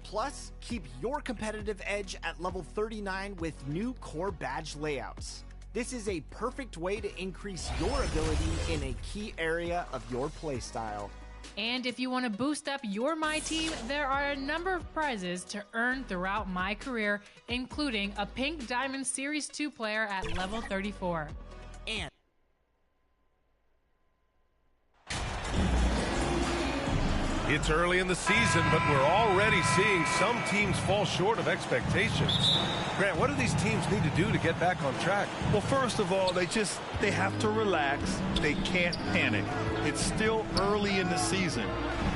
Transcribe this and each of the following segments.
Plus, keep your competitive edge at level 39 with new core badge layouts. This is a perfect way to increase your ability in a key area of your playstyle. And if you want to boost up your My Team, there are a number of prizes to earn throughout my career, including a Pink Diamond Series 2 player at level 34. And it's early in the season, but we're already seeing some teams fall short of expectations. Grant, what do these teams need to do to get back on track? Well, first of all, they have to relax. They can't panic. It's still early in the season.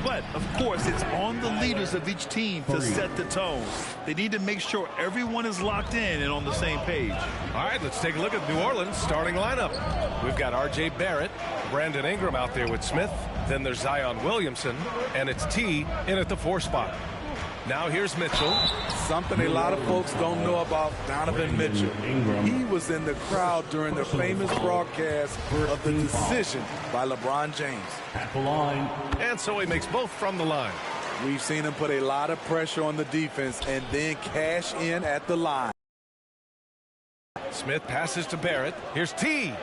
But, of course, it's on the leaders of each team to set the tone. They need to make sure everyone is locked in and on the same page. All right, let's take a look at New Orleans' starting lineup. We've got R.J. Barrett, Brandon Ingram out there with Smith. Then there's Zion Williamson, and it's T in at the 4 spot. Now here's Mitchell. Something a lot of folks don't know about Donovan Mitchell. He was in the crowd during the famous broadcast of the decision by LeBron James. At the line. And so he makes both from the line. We've seen him put a lot of pressure on the defense and then cash in at the line. Smith passes to Barrett. Here's T.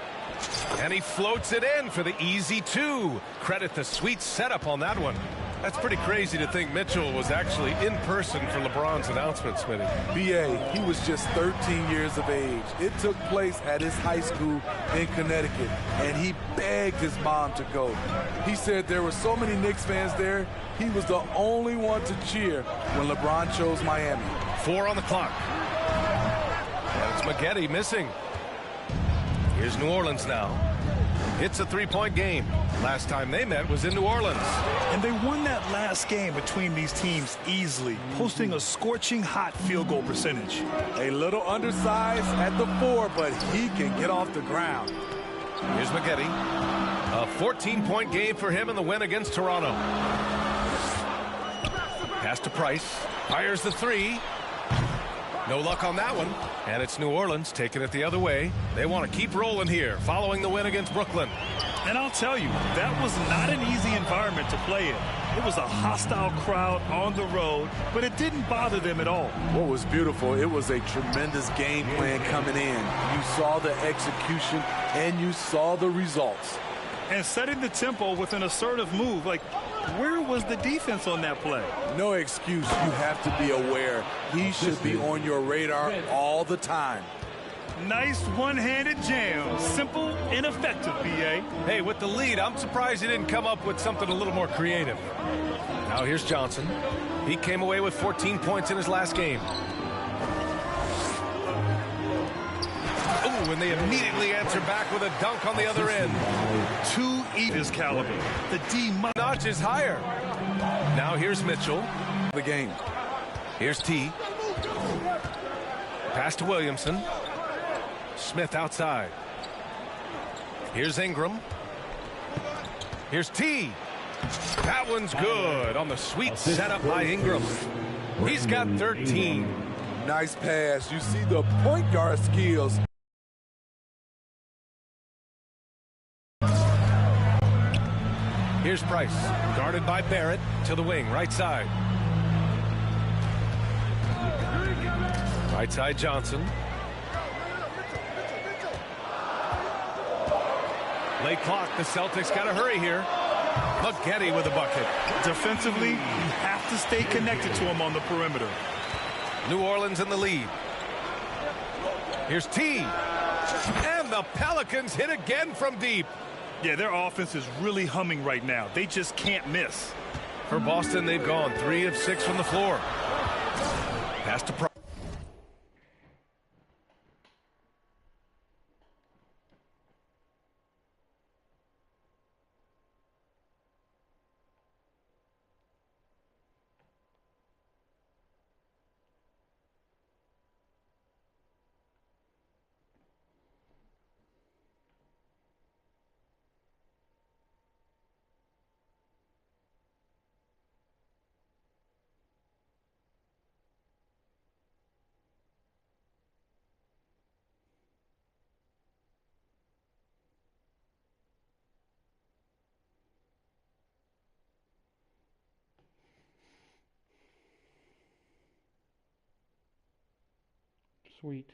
And he floats it in for the easy 2. Credit the sweet setup on that one. That's pretty crazy to think Mitchell was actually in person for LeBron's announcement, Smitty. B.A., he was just 13 years of age. It took place at his high school in Connecticut, and he begged his mom to go. He said there were so many Knicks fans there, he was the only one to cheer when LeBron chose Miami. 4 on the clock. And it's Maggette missing. Here's New Orleans now. It's a 3-point game. Last time they met was in New Orleans. And they won that last game between these teams easily, posting a scorching hot field goal percentage. A little undersized at the 4, but he can get off the ground. Here's Maggette. A 14-point game for him in the win against Toronto. Pass to Price. Fires the 3. No luck on that one. And it's New Orleans taking it the other way. They want to keep rolling here following the win against Brooklyn. And I'll tell you, that was not an easy environment to play in. It was a hostile crowd on the road, but it didn't bother them at all. What was beautiful, it was a tremendous game plan coming in. You saw the execution and you saw the results. And setting the tempo with an assertive move, like, where was the defense on that play? No excuse. You have to be aware. He should be on your radar all the time. Nice one-handed jam. Simple and effective, B.A. Hey, with the lead, I'm surprised he didn't come up with something a little more creative. Now here's Johnson. He came away with 14 points in his last game. Oh, and they immediately answer back with a dunk on the other end. 2 his caliber. The D notches higher. Now here's Mitchell. The game. Here's T. Pass to Williamson. Smith outside. Here's Ingram. Here's T. That one's good on the sweet setup by Ingram. He's got 13. Nice pass. You see the point guard skills. Here's Price, guarded by Barrett to the wing, right side. Right side Johnson. Late clock, the Celtics got to hurry here. Maggette with a bucket. Defensively, you have to stay connected to him on the perimeter. New Orleans in the lead. Here's T. And the Pelicans hit again from deep. Yeah, their offense is really humming right now. They just can't miss. For Boston, they've gone 3 of 6 from the floor. Pass to Price. Sweet.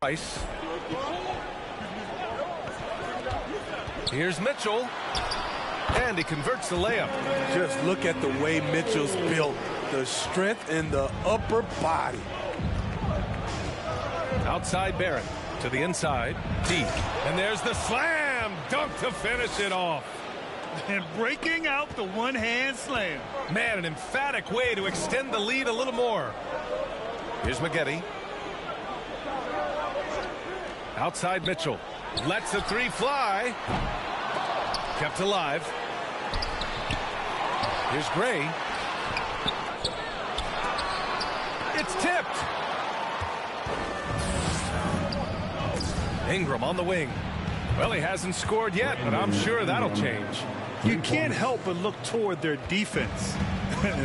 Price. Here's Mitchell. And he converts the layup. Just look at the way Mitchell's built. The strength in the upper body. Outside Barrett to the inside. Deep. And there's the slam dunk to finish it off. And breaking out the one-hand slam. Man, an emphatic way to extend the lead a little more. Here's Maggette. Outside Mitchell. Lets the three fly. Kept alive. Here's Gray. It's tipped. Ingram on the wing. Well, he hasn't scored yet, but I'm sure that'll change. You can't help but look toward their defense.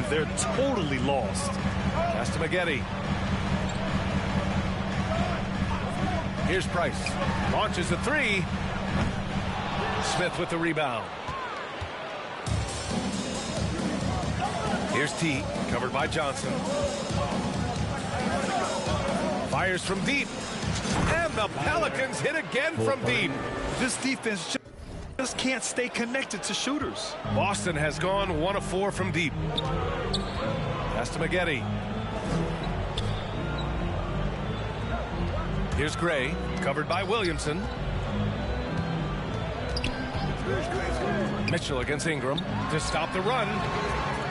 They're totally lost. Pass to Maggette. Here's Price. Launches a three. Smith with the rebound. Here's T. Covered by Johnson. Fires from deep. And the Pelicans hit again from deep. This defense just can't stay connected to shooters. Boston has gone 1 of 4 from deep. Pass to Maggette. Here's Gray, covered by Williamson. Mitchell against Ingram to stop the run.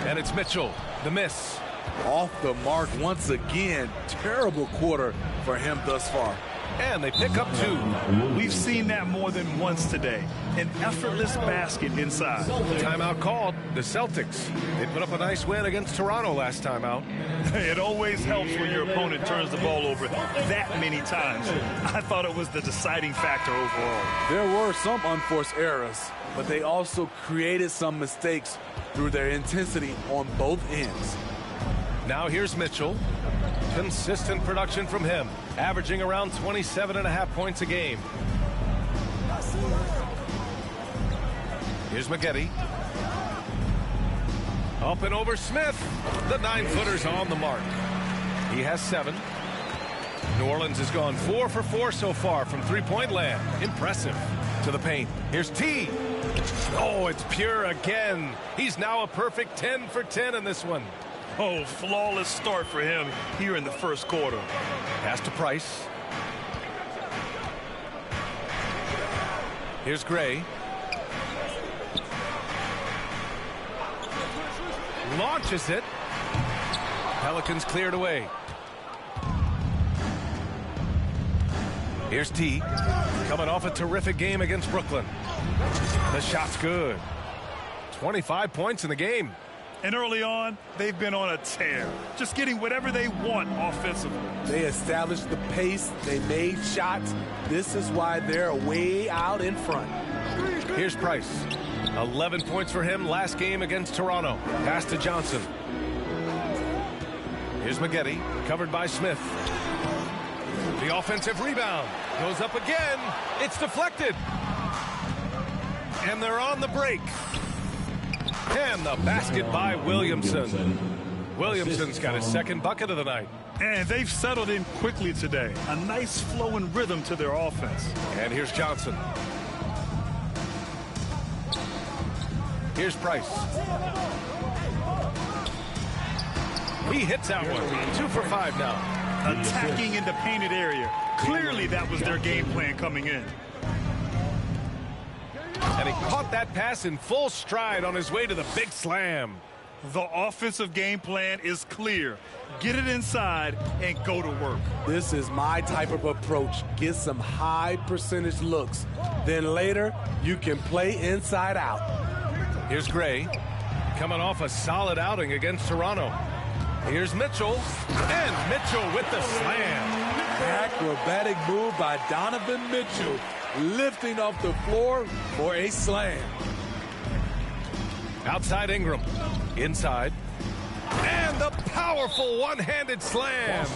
And it's Mitchell, the miss. Off the mark once again. Terrible quarter for him thus far. And they pick up 2. We've seen that more than once today. An effortless basket inside. Timeout called. The Celtics. They put up a nice win against Toronto last time out. It always helps when your opponent turns the ball over that many times. I thought it was the deciding factor overall. There were some unforced errors, but they also created some mistakes through their intensity on both ends. Now here's Mitchell. Consistent production from him, averaging around 27.5 points a game. Here's Maggette. Up and over Smith. The 9-footer's on the mark. He has 7. New Orleans has gone 4 for 4 so far from three-point land. Impressive. To the paint. Here's T. Oh, it's pure again. He's now a perfect 10 for 10 in this one. Oh, flawless start for him here in the first quarter. Pass to Price. Here's Gray. Launches it. Pelicans cleared away. Here's T. Coming off a terrific game against Brooklyn. The shot's good. 25 points in the game. And early on, they've been on a tear. Just getting whatever they want offensively. They established the pace. They made shots. This is why they're way out in front. Here's Price. 11 points for him last game against Toronto. Pass to Johnson. Here's Maggette, covered by Smith. The offensive rebound goes up again. It's deflected. And they're on the break. And the basket by Williamson. Williamson's got his second bucket of the night. And they've settled in quickly today. A nice flow and rhythm to their offense. And here's Johnson. Here's Price. He hits that one. 2 for 5 now. Attacking in the painted area. Clearly that was their game plan coming in. And he caught that pass in full stride on his way to the big slam. The offensive game plan is clear. Get it inside and go to work. This is my type of approach. Get some high percentage looks. Then later, you can play inside out. Here's Gray, coming off a solid outing against Toronto. Here's Mitchell, and Mitchell with the slam. Acrobatic move by Donovan Mitchell, lifting off the floor for a slam. Outside Ingram, inside, and the powerful one-handed slam.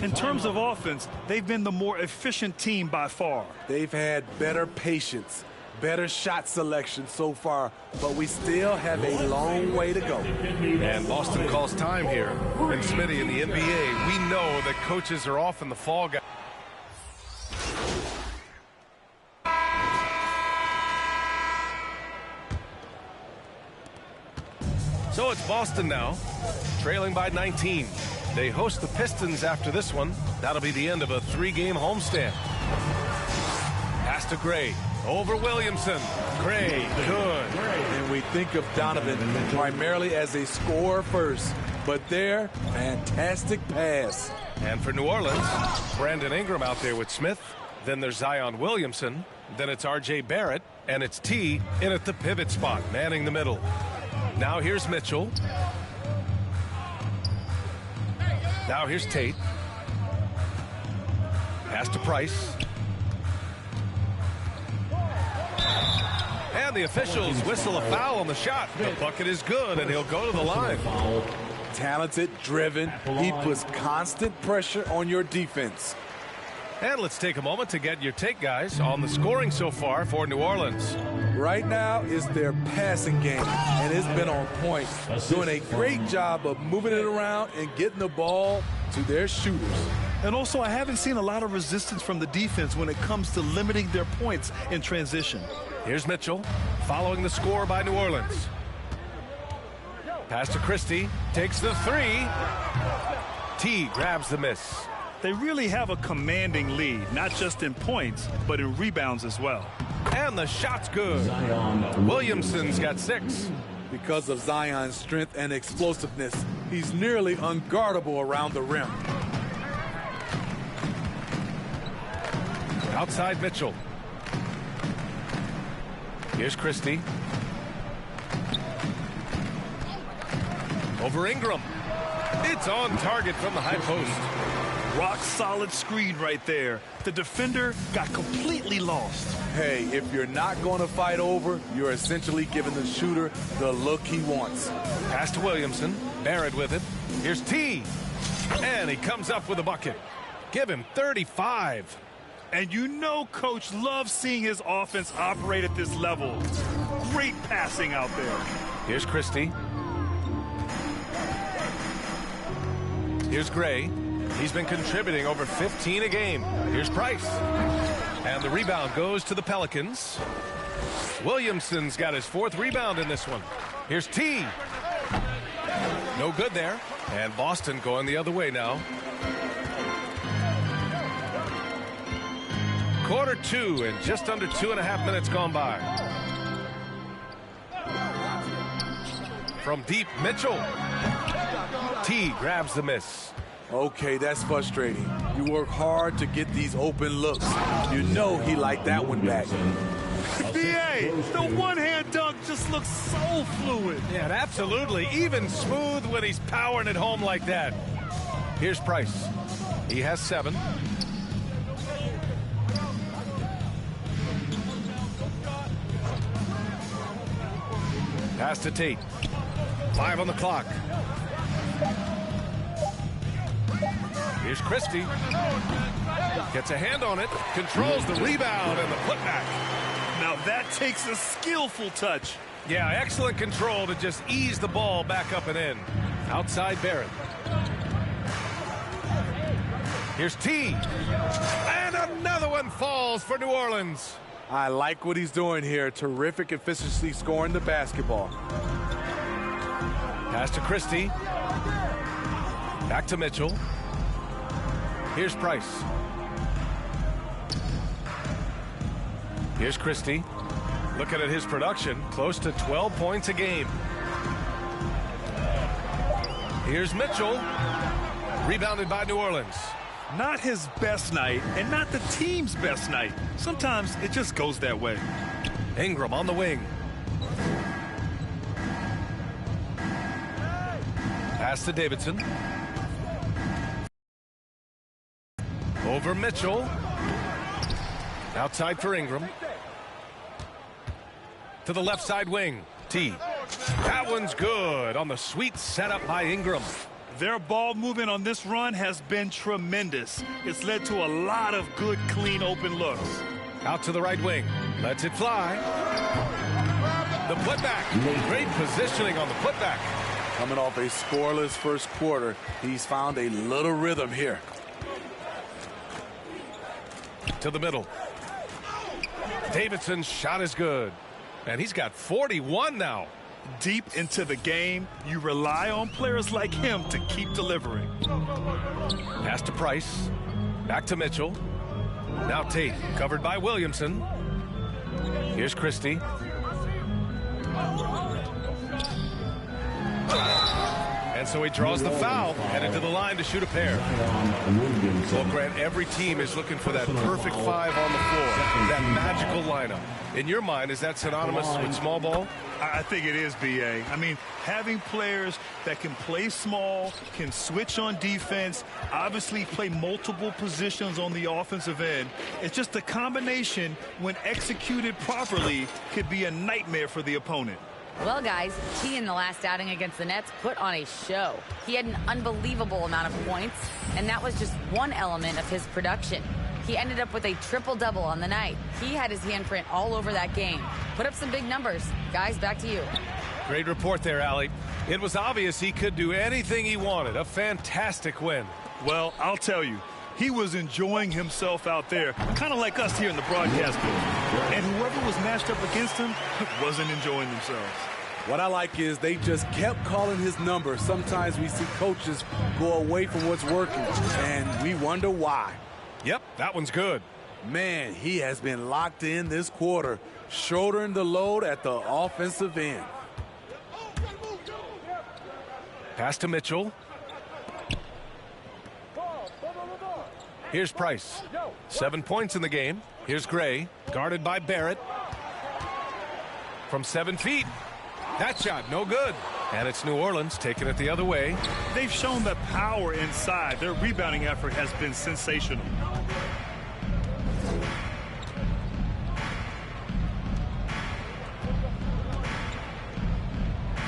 In terms of offense, they've been the more efficient team by far. They've had better patience, better shot selection so far, but we still have a long way to go. And Boston calls time here. And Smitty, in the NBA, we know that coaches are often the fall guy. So it's Boston now, trailing by 19. They host the Pistons after this one. That'll be the end of a 3-game homestand. Pass to Gray. Over Williamson. Gray, good. And we think of Donovan primarily as a scorer first, but there, fantastic pass. And for New Orleans, Brandon Ingram out there with Smith. Then there's Zion Williamson. Then it's R.J. Barrett. And it's T in at the pivot spot, manning the middle. Now here's Mitchell. Now here's Tate. Pass to Price. And the officials whistle a foul on the shot. The bucket is good, and he'll go to the line. Talented, driven. He puts constant pressure on your defense. And let's take a moment to get your take, guys, on the scoring so far for New Orleans. Right now is their passing game, and it's been on point. Doing a great job of moving it around and getting the ball to their shooters. And also, I haven't seen a lot of resistance from the defense when it comes to limiting their points in transition. Here's Mitchell, following the score by New Orleans. Pass to Christie, takes the three. T grabs the miss. They really have a commanding lead, not just in points, but in rebounds as well. And the shot's good. Williamson's got 6. Because of Zion's strength and explosiveness, he's nearly unguardable around the rim. Outside Mitchell. Here's Christie. Over Ingram. It's on target from the high post. Rock solid screen right there. The defender got completely lost. Hey, if you're not going to fight over, you're essentially giving the shooter the look he wants. Pass to Williamson. Barrett with it. Here's T. And he comes up with a bucket. Give him 35. And you know Coach loves seeing his offense operate at this level. Great passing out there. Here's Christie. Here's Gray. He's been contributing over 15 a game. Here's Price. And the rebound goes to the Pelicans. Williamson's got his 4th rebound in this one. Here's T. No good there. And Boston going the other way now. Quarter 2 and just under 2.5 minutes gone by. From deep, Mitchell. T grabs the miss. Okay, that's frustrating. You work hard to get these open looks. You know he liked that one back. BA, the one-hand dunk just looks so fluid. Yeah, absolutely. Even smooth when he's powering it home like that. Here's Price. He has 7. Pass to Tate. 5 on the clock. Here's Christie. Gets a hand on it. Controls the rebound and the putback. Now that takes a skillful touch. Yeah, excellent control to just ease the ball back up and in. Outside Barrett. Here's T. And another one falls for New Orleans. I like what he's doing here. Terrific efficiency scoring the basketball. Pass to Christie. Back to Mitchell. Here's Price. Here's Christie. Looking at his production, close to 12 points a game. Here's Mitchell. Rebounded by New Orleans. Not his best night and not the team's best night. Sometimes it just goes that way. Ingram on the wing. Pass to Davidson. Over Mitchell. Outside for Ingram. To the left side wing. T. That one's good on the sweet setup by Ingram. Their ball movement on this run has been tremendous. It's led to a lot of good, clean, open looks. Out to the right wing. Lets it fly. The putback. Great positioning on the putback. Coming off a scoreless first quarter, he's found a little rhythm here. To the middle. Davidson's shot is good. And he's got 41 now. Deep into the game, you rely on players like him to keep delivering. Pass to Price. Back to Mitchell. Now Tate, covered by Williamson. Here's Christie. And so he draws the foul, headed to the line to shoot a pair. Well, Grant, every team is looking for that perfect five on the floor, that magical lineup. In your mind, is that synonymous with small ball? I think it is, B.A. I mean, having players that can play small, can switch on defense, obviously play multiple positions on the offensive end. It's just a combination, when executed properly, could be a nightmare for the opponent. Well, guys, T in the last outing against the Nets put on a show. He had an unbelievable amount of points, and that was just one element of his production. He ended up with a triple-double on the night. He had his handprint all over that game. Put up some big numbers. Guys, back to you. Great report there, Allie. It was obvious he could do anything he wanted. A fantastic win. Well, I'll tell you, he was enjoying himself out there, kind of like us here in the broadcast booth. And whoever was matched up against him wasn't enjoying themselves. What I like is they just kept calling his number. Sometimes we see coaches go away from what's working, and we wonder why. Yep, that one's good. Man, he has been locked in this quarter, shouldering the load at the offensive end. Pass to Mitchell. Here's Price. 7 points in the game. Here's Gray, guarded by Barrett. From 7 feet. That shot, no good. And it's New Orleans taking it the other way. They've shown the power inside. Their rebounding effort has been sensational.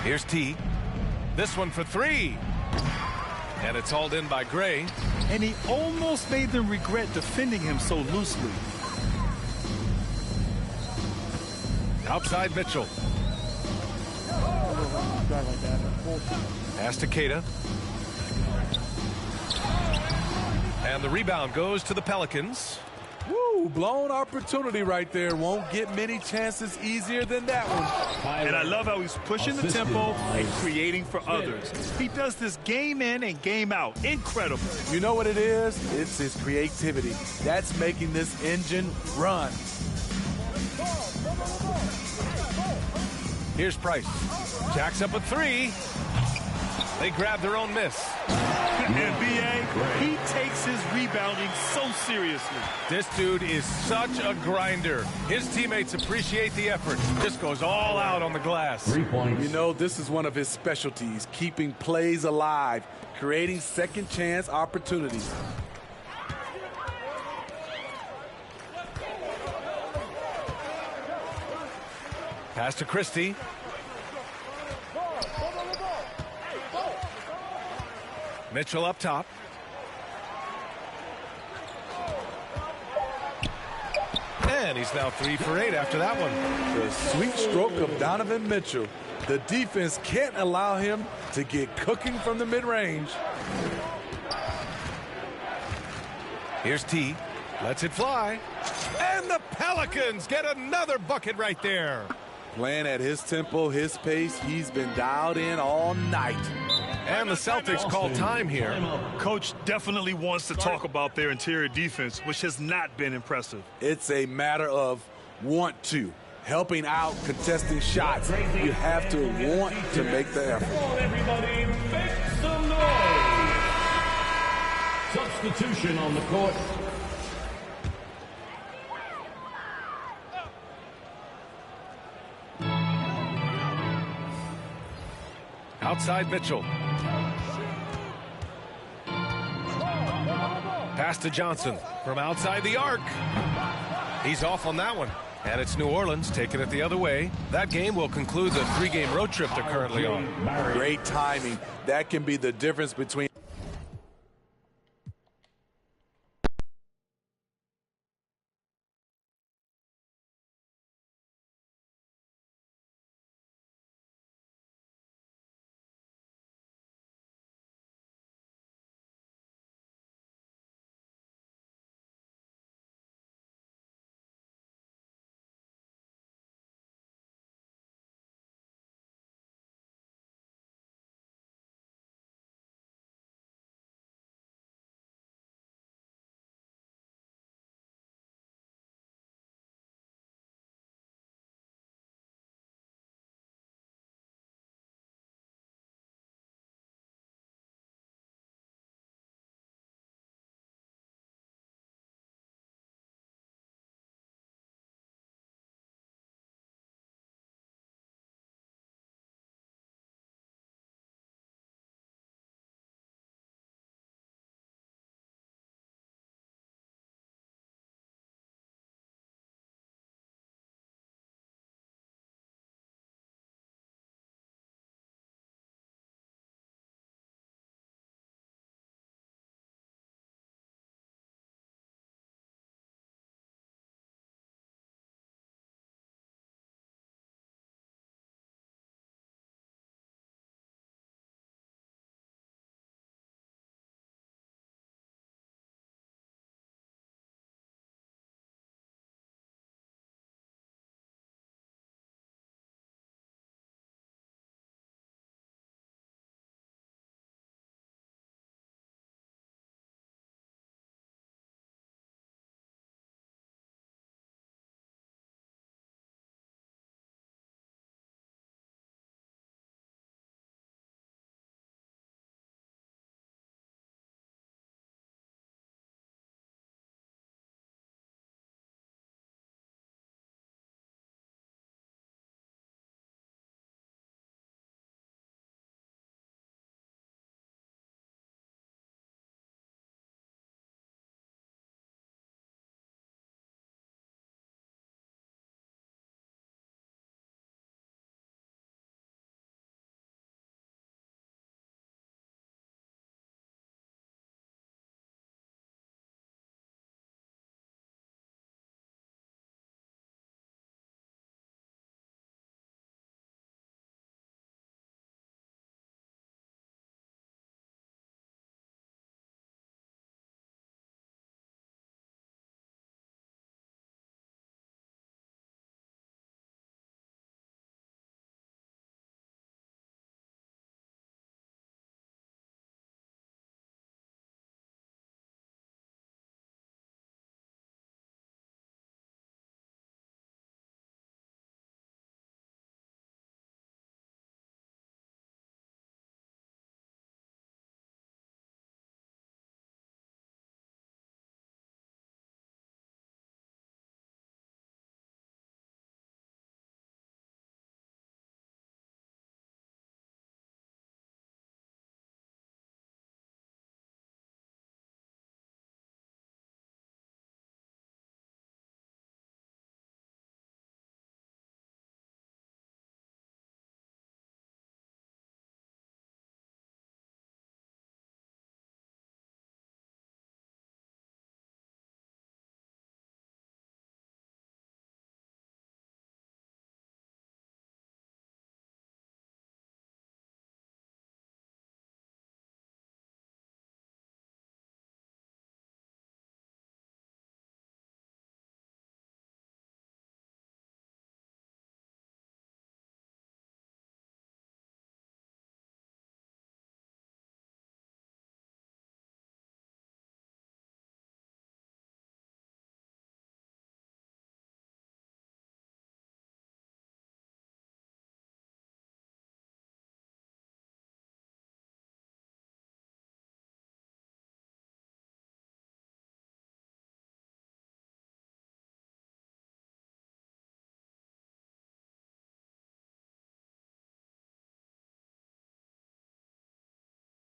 Here's T. This one for 3. And it's hauled in by Gray. And he almost made them regret defending him so loosely. Outside Mitchell. Pass to Keita. And the rebound goes to the Pelicans. Woo, blown opportunity right there. Won't get many chances easier than that one. And I love how he's pushing the tempo and creating for others. He does this game in and game out. Incredible. You know what it is? It's his creativity. That's making this engine run. Here's Price. Jacks up a 3. They grab their own miss. And B.A., he takes his rebounding so seriously. This dude is such a grinder. His teammates appreciate the effort. Just goes all out on the glass. 3 points. You know, this is one of his specialties, keeping plays alive, creating second chance opportunities. Pass to Christie. Mitchell up top. And he's now 3 for 8 after that one. The sweet stroke of Donovan Mitchell. The defense can't allow him to get cooking from the mid-range. Here's T. Lets it fly. And the Pelicans get another bucket right there. Playing at his tempo, his pace, he's been dialed in all night. And the Celtics call time here. Coach definitely wants to talk about their interior defense, which has not been impressive. It's a matter of want to. Helping out, contesting shots. You have to want to make the effort. Everybody, make some noise. Substitution on the court. Outside Mitchell. Pass to Johnson from outside the arc. He's off on that one. And it's New Orleans taking it the other way. That game will conclude the 3-game road trip they're currently on. Great timing. That can be the difference between